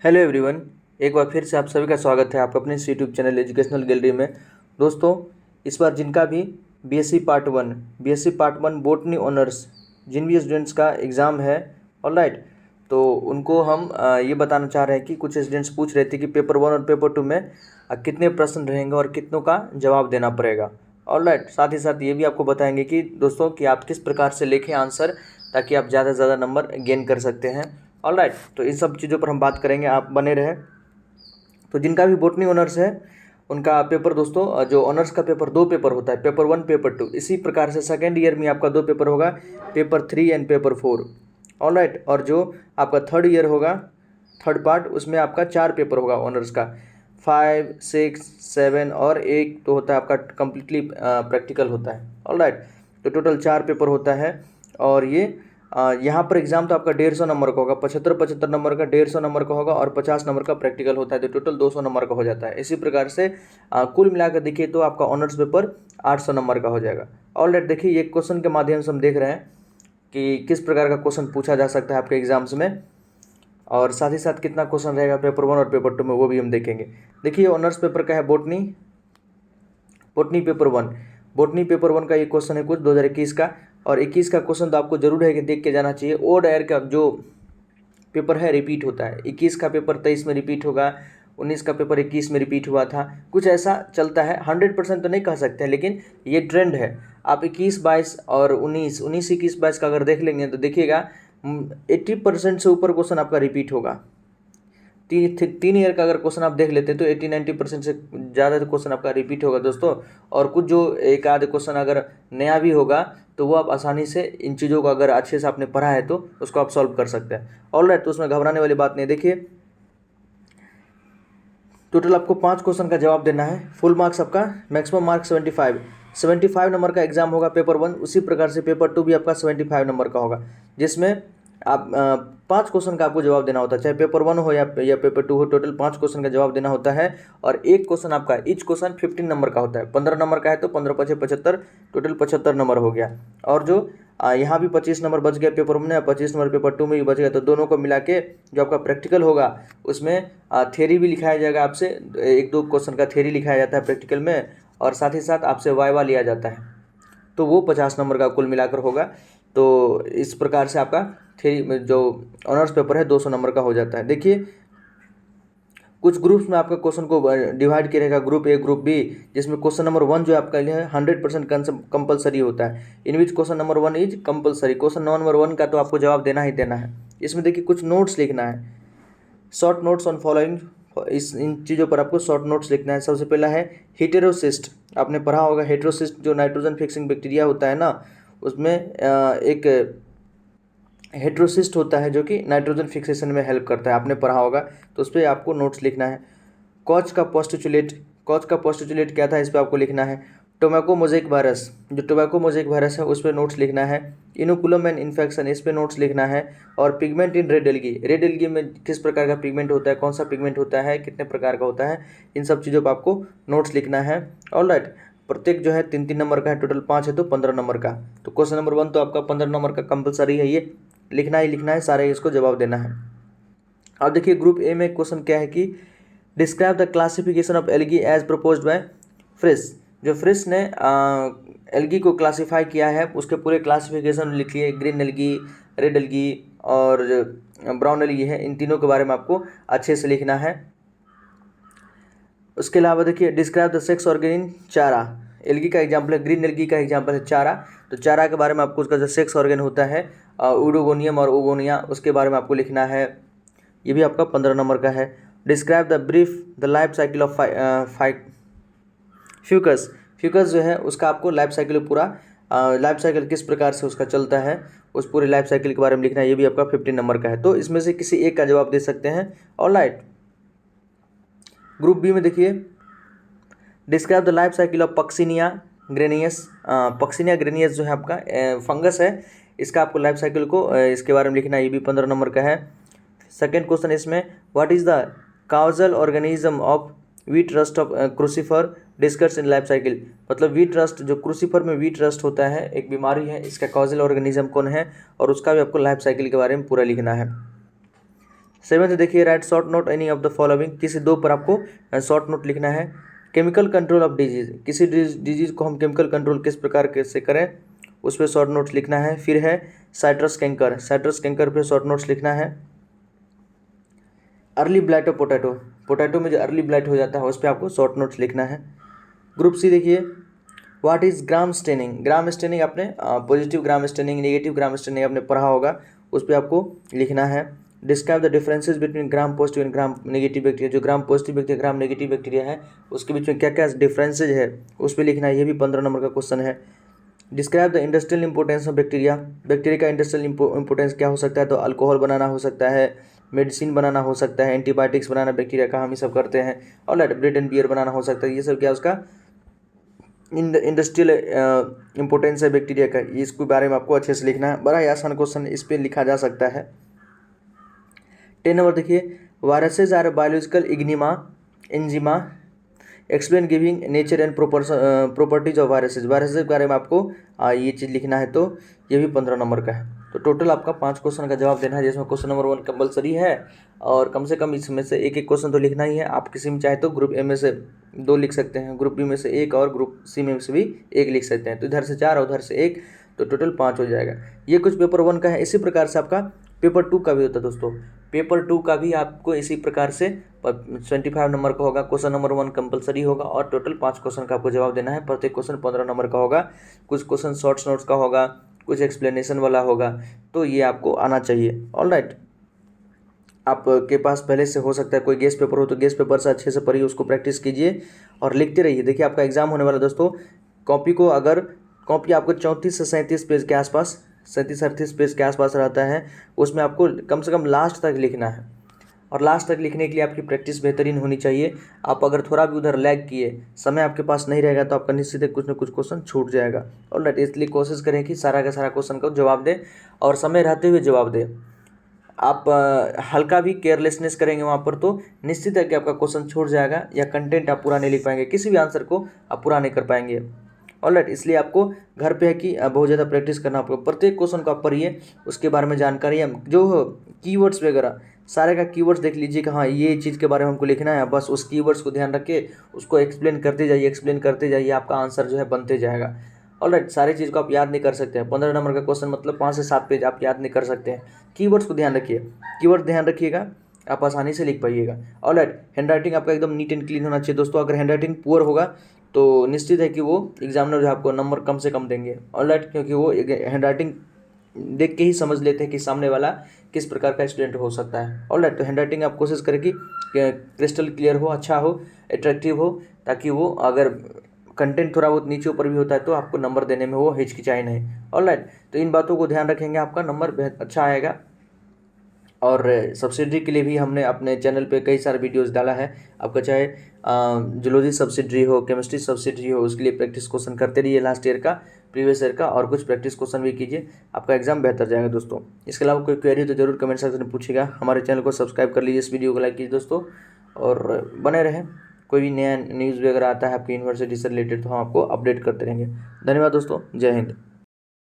Hello everyone, एक बार फिर से आप सभी का स्वागत है आपका अपने यूट्यूब चैनल एजुकेशनल गैलरी में। दोस्तों, इस बार जिनका भी BSc part one botany honours जिन भी स्टूडेंट्स का एग्ज़ाम है, ऑलराइट, तो उनको हम ये बताना चाह रहे हैं कि कुछ स्टूडेंट्स पूछ रहे थे कि पेपर 1 और पेपर 2 में कितने प्रश्न रहेंगे और कितनों का जवाब देना पड़ेगा। ऑलराइट, साथ ही साथ ये भी आपको बताएंगे कि दोस्तों कि आप किस प्रकार से लिखें आंसर, ताकि आप ज़्यादा से ज़्यादा नंबर गेन कर सकते हैं। ऑलराइट, तो इन सब चीज़ों पर हम बात करेंगे, आप बने रहें। तो जिनका भी बोटनी ऑनर्स है उनका पेपर दोस्तों, जो ऑनर्स का पेपर 2 पेपर होता है, पेपर 1 पेपर 2, इसी प्रकार से सेकेंड ईयर में आपका 2 पेपर होगा, पेपर 3 एंड पेपर 4। ऑलराइट, और जो आपका थर्ड ईयर होगा, थर्ड पार्ट, उसमें आपका 4 पेपर होगा ऑनर्स का, 5, 6, 7 और 1 तो होता है आपका कम्प्लीटली प्रैक्टिकल होता है। ऑलराइट, तो टोटल 4 पेपर होता है। और ये यहाँ पर एग्जाम तो आपका 150 नंबर का होगा, 75 नंबर का 150 नंबर का होगा और 50 नंबर का प्रैक्टिकल होता है, तो टोटल 200 नंबर का हो जाता है। इसी प्रकार से कुल मिलाकर देखिए तो आपका ऑनर्स पेपर 800 नंबर का हो जाएगा। ऑलराइट, देखिए ये क्वेश्चन के माध्यम से हम देख रहे हैं कि किस प्रकार का क्वेश्चन पूछा जा सकता है आपके एग्जाम्स में, और साथ ही साथ कितना क्वेश्चन रहेगा पेपर 1 और पेपर 2 में, वो भी हम देखेंगे। देखिए ऑनर्स पेपर का है बोटनी पेपर 1। बोटनी पेपर 1 का ये क्वेश्चन है कुछ 2021 का, और 21 का क्वेश्चन तो आपको जरूर है कि देख के जाना चाहिए। ओड एयर का जो पेपर है रिपीट होता है, 21 का पेपर 23 में रिपीट होगा, 19 का पेपर 21 में रिपीट हुआ था, कुछ ऐसा चलता है। 100% तो नहीं कह सकते हैं, लेकिन ये ट्रेंड है। आप 21, 22 और 19, 21, 22 का अगर देख लेंगे तो देखिएगा 80% से ऊपर क्वेश्चन आपका रिपीट होगा। 3 ईयर का अगर क्वेश्चन आप देख लेते हैं तो 80-90% से ज़्यादा क्वेश्चन आपका रिपीट होगा दोस्तों। और कुछ जो एक आध क्वेश्चन अगर नया भी होगा तो वो आप आसानी से इन चीज़ों को अगर अच्छे से आपने पढ़ा है तो उसको आप सॉल्व कर सकते हैं। ऑलराइट, तो उसमें घबराने वाली बात नहीं। देखिए टोटल आपको 5 क्वेश्चन का जवाब देना है। फुल मार्क्स आपका मैक्सिमम मार्क्स 75 नंबर का एग्जाम होगा पेपर 1। उसी प्रकार से पेपर 2 भी आपका 75 नंबर का होगा, जिसमें आप 5 क्वेश्चन का आपको जवाब देना होता है, चाहे पेपर 1 हो या पेपर 2 हो। टोटल 5 क्वेश्चन का जवाब देना होता है, और एक क्वेश्चन आपका ईच क्वेश्चन 15 नंबर का होता है। 15 नंबर का है तो 15 5 75, टोटल 75 नंबर हो गया। और जो यहाँ भी 25 नंबर बच गया पेपर 1 में, 25 नंबर पेपर 2 में भी बच गया, तो दोनों को मिला के जो आपका प्रैक्टिकल होगा उसमें थ्योरी भी लिखाया जाएगा आपसे, 1-2 क्वेश्चन का थ्योरी लिखाया जाता है प्रैक्टिकल में, और साथ ही साथ आपसे वाइवा लिया जाता है, तो वो 50 नंबर का कुल मिलाकर होगा। तो इस प्रकार से आपका थ्योरी जो ऑनर्स पेपर है 200 नंबर का हो जाता है। देखिए कुछ ग्रुप्स में आपका क्वेश्चन को डिवाइड किया रहेगा, ग्रुप ए, ग्रुप बी, जिसमें क्वेश्चन नंबर 1 जो आपका है 100% कंपलसरी होता है। In which question number 1 is compulsory. Question number 1 का तो आपको जवाब देना ही देना है। इसमें देखिए कुछ नोट्स लिखना है, शॉर्ट नोट्स ऑन फॉलोइंग, इन चीज़ों पर आपको शॉर्ट नोट्स लिखना है। सबसे पहला है हेटेरोसिस्ट। आपने पढ़ा होगा हेटेरोसिस्ट जो नाइट्रोजन फिक्सिंग बैक्टीरिया होता है ना, उसमें एक हेटेरोसिस्ट होता है जो कि नाइट्रोजन फिक्सेशन में हेल्प करता है, आपने पढ़ा होगा, तो उस पर आपको नोट्स लिखना है। कॉच का पोस्टुलेट क्या था, इस पर आपको लिखना है। टोबैको मोज़ेक वायरस, जो टोबैको मोज़ेक वायरस है उस पर नोट्स लिखना है। इनोकुलम एंड इन्फेक्शन, इस पर नोट्स लिखना है। और पिगमेंट इन रेड एल्गी में किस प्रकार का पिगमेंट होता है, कौन सा पिगमेंट होता है, कितने प्रकार का होता है, इन सब चीज़ों पर आपको नोट्स लिखना है। ऑलराइट, प्रत्येक जो है 3-3 नंबर का है, टोटल 5 है तो 15 नंबर का। तो क्वेश्चन नंबर 1 तो आपका 15 नंबर का कंपलसरी है, ये लिखना ही लिखना है, सारे इसको जवाब देना है। अब देखिए ग्रुप ए में क्वेश्चन क्या है कि describe the classification of algae as proposed by Fritsch. जो फ्रिस ने एल्गी को क्लासिफाई किया है उसके पूरे क्लासिफिकेशन लिखिए। ग्रीन एल्गी, रेड एल्गी और ब्राउन एल्गी है, इन तीनों के बारे में आपको अच्छे से लिखना है। उसके अलावा देखिए describe the sex organ in चारा। एल्गी का एग्जाम्पल है, ग्रीन एल्गी का एग्जाम्पल है चारा, तो चारा के बारे में आपको उसका जो सेक्स ऑर्गन होता है यूडोगोनियम और ओगोनिया, उसके बारे में आपको लिखना है। ये भी आपका 15 नंबर का है। Describe the brief the life cycle of Fucus जो है उसका आपको लाइफ साइकिल पूरा लाइफ साइकिल किस प्रकार से उसका चलता है, उस पूरे लाइफ साइकिल के बारे में लिखना है। ये भी आपका 15 नंबर का है, तो इसमें से किसी एक का जवाब दे सकते हैं। ऑलराइट, ग्रुप बी में देखिए describe the life cycle of Puccinia graminis. Puccinia graminis जो है आपका फंगस है, इसका आपको लाइफ साइकिल को इसके बारे में लिखना है। ये भी 15 नंबर का है। सेकेंड क्वेश्चन इसमें what is the causal organism of wheat rust of crucifer discuss in life cycle. मतलब वीट रस्ट, जो क्रूसीफर में वीट रस्ट होता है एक बीमारी है, इसका काउजल ऑर्गेनिज्म कौन है, और उसका भी आपको लाइफ साइकिल के बारे में पूरा लिखना है। 7th देखिए, right short note any of the following, किसी दो पर आपको शॉर्ट नोट लिखना है। केमिकल कंट्रोल ऑफ डिजीज, किसी डिजीज को हम केमिकल कंट्रोल किस प्रकार कैसे करें उस पर शॉर्ट नोट्स लिखना है। फिर है साइट्रस कैंकर, साइट्रस कैंकर पे शॉर्ट नोट्स लिखना है। Early blight of potato, potato में जो अर्ली ब्लाइट हो जाता है उस पर आपको शॉर्ट नोट्स लिखना है। ग्रुप सी देखिए, what is Gram staining, Gram staining आपने positive Gram staining, negative Gram staining आपने पढ़ा होगा, उस पर आपको लिखना है। Describe the differences between Gram positive and Gram negative bacteria, जो Gram positive bacteria Gram negative bacteria है उसके बीच में क्या क्या डिफरेंसेज है उस पर लिखना है। ये भी 15 नंबर का क्वेश्चन है। Describe the industrial importance of bacteria, bacteria का इंडस्ट्रियल इंपोर्टेंस क्या हो सकता है, तो अल्कोहल बनाना हो सकता है, मेडिसिन बनाना हो सकता है, एंटीबायोटिक्स बनाना बैक्टीरिया का हम ही सब करते हैं, और ब्रेड एंड बियर बनाना हो सकता है। ये सब क्या उसका इंडस्ट्रियल इंपोर्टेंस है बैक्टीरिया का, इसके बारे में आपको अच्छे से लिखना है। बड़ा ही आसान क्वेश्चन इस पर लिखा जा सकता है। 10 नंबर देखिए, viruses are biological enigma explain giving nature and properties of viruses, viruses के बारे में आपको ये चीज़ लिखना है, तो ये भी 15 नंबर का है। तो टोटल आपका 5 क्वेश्चन का जवाब देना है, जिसमें क्वेश्चन नंबर 1 कंपलसरी है और कम से कम इसमें से एक एक क्वेश्चन तो लिखना ही है। आप किसी में चाहे तो ग्रुप ए में से 2 लिख सकते हैं, ग्रुप बी में से 1 और ग्रुप सी में से भी 1 लिख सकते हैं। तो इधर से 4 और उधर से 1, तो टोटल 5 हो जाएगा। ये कुछ पेपर 1 का है। इसी प्रकार से आपका पेपर 2 का भी होता है दोस्तों। पेपर 2 का भी आपको इसी प्रकार से 25 नंबर का होगा। क्वेश्चन नंबर 1 कंपलसरी होगा और टोटल 5 क्वेश्चन का आपको जवाब देना है। प्रत्येक क्वेश्चन 15 नंबर का होगा। कुछ क्वेश्चन शॉर्ट्स नोट्स का होगा, कुछ एक्सप्लेनेशन वाला होगा, तो ये आपको आना चाहिए। ऑलराइट, आपके पास पहले से हो सकता है कोई गेस्ट पेपर हो तो गेस्ट पेपर से अच्छे से पढ़िए, उसको प्रैक्टिस कीजिए और लिखते रहिए। देखिए आपका एग्जाम होने वाला दोस्तों, कॉपी को अगर कॉपी आपको 34 से 37 पेज के आसपास, 37-38 पेज के आसपास रहता है, उसमें आपको कम से कम लास्ट तक लिखना है। और लास्ट तक लिखने के लिए आपकी प्रैक्टिस बेहतरीन होनी चाहिए। आप अगर थोड़ा भी उधर लैग किए, समय आपके पास नहीं रहेगा, तो आपका निश्चित ही कुछ न कुछ क्वेश्चन छूट जाएगा। ऑलराइट, इसलिए कोशिश करें कि सारा का सारा क्वेश्चन को जवाब दें और समय रहते हुए जवाब दें। आप हल्का भी केयरलेसनेस करेंगे वहाँ पर तो निश्चित है कि आपका क्वेश्चन छूट जाएगा या कंटेंट आप पूरा नहीं लिख पाएंगे, किसी भी आंसर को आप पूरा नहीं कर पाएंगे। ऑलराइट, इसलिए आपको घर पे है कि बहुत ज़्यादा प्रैक्टिस करना आपको। प्रत्येक क्वेश्चन को आप पढ़िए, उसके बारे में जानकारी, जो कीवर्ड्स वगैरह सारे का कीवर्ड्स देख लीजिए कि हाँ ये चीज़ के बारे में हमको लिखना है, बस उस कीवर्ड्स को ध्यान रख के उसको एक्सप्लेन करते जाइए, आपका आंसर जो है बनते जाएगा। ऑलराइट, सारी चीज़ को आप याद नहीं कर सकते हैं। 15 नंबर का क्वेश्चन मतलब 5 से 7 पेज आप याद नहीं कर सकते हैं। कीवर्ड्स को ध्यान रखिए, कीवर्ड ध्यान रखिएगा, आप आसानी से लिख पाइएगा। ऑलराइट, हैंडराइटिंग आपका एकदम नीट एंड क्लीन होना चाहिए दोस्तों। अगर हैंडराइटिंग पुअर होगा तो निश्चित है कि वो एग्जामिनर जो आपको नंबर कम से कम देंगे। ऑलराइट, क्योंकि वो हैंडराइटिंग देख के ही समझ लेते हैं कि सामने वाला किस प्रकार का स्टूडेंट हो सकता है। ऑलराइट, तो हैंडराइटिंग आप कोशिश करें कि क्रिस्टल क्लियर हो, अच्छा हो, अट्रैक्टिव हो, ताकि वो अगर कंटेंट थोड़ा बहुत नीचे ऊपर भी होता है तो आपको नंबर देने में वो हिचकिचाए नहीं। ऑलराइट, तो इन बातों को ध्यान रखेंगे, आपका नंबर अच्छा आएगा। और सब्सिडरी के लिए भी हमने अपने चैनल पे कई सारे वीडियोस डाला है। आपका चाहे जूलॉजी सब्सिडरी हो, केमिस्ट्री सब्सिडरी हो, उसके लिए प्रैक्टिस क्वेश्चन करते रहिए, लास्ट ईयर का, प्रीवियस ईयर का, और कुछ प्रैक्टिस क्वेश्चन भी कीजिए, आपका एग्जाम बेहतर जाएगा दोस्तों। इसके अलावा कोई क्वेरी तो जरूर कमेंट सेक्शन में पूछिएगा। हमारे चैनल को सब्सक्राइब कर लीजिए, इस वीडियो को लाइक कीजिए दोस्तों, और बने रहें। कोई भी नया न्यूज़ वगैरह आता है आपकी यूनिवर्सिटी से रिलेटेड तो हम आपको अपडेट करते रहेंगे। धन्यवाद दोस्तों, जय हिंद।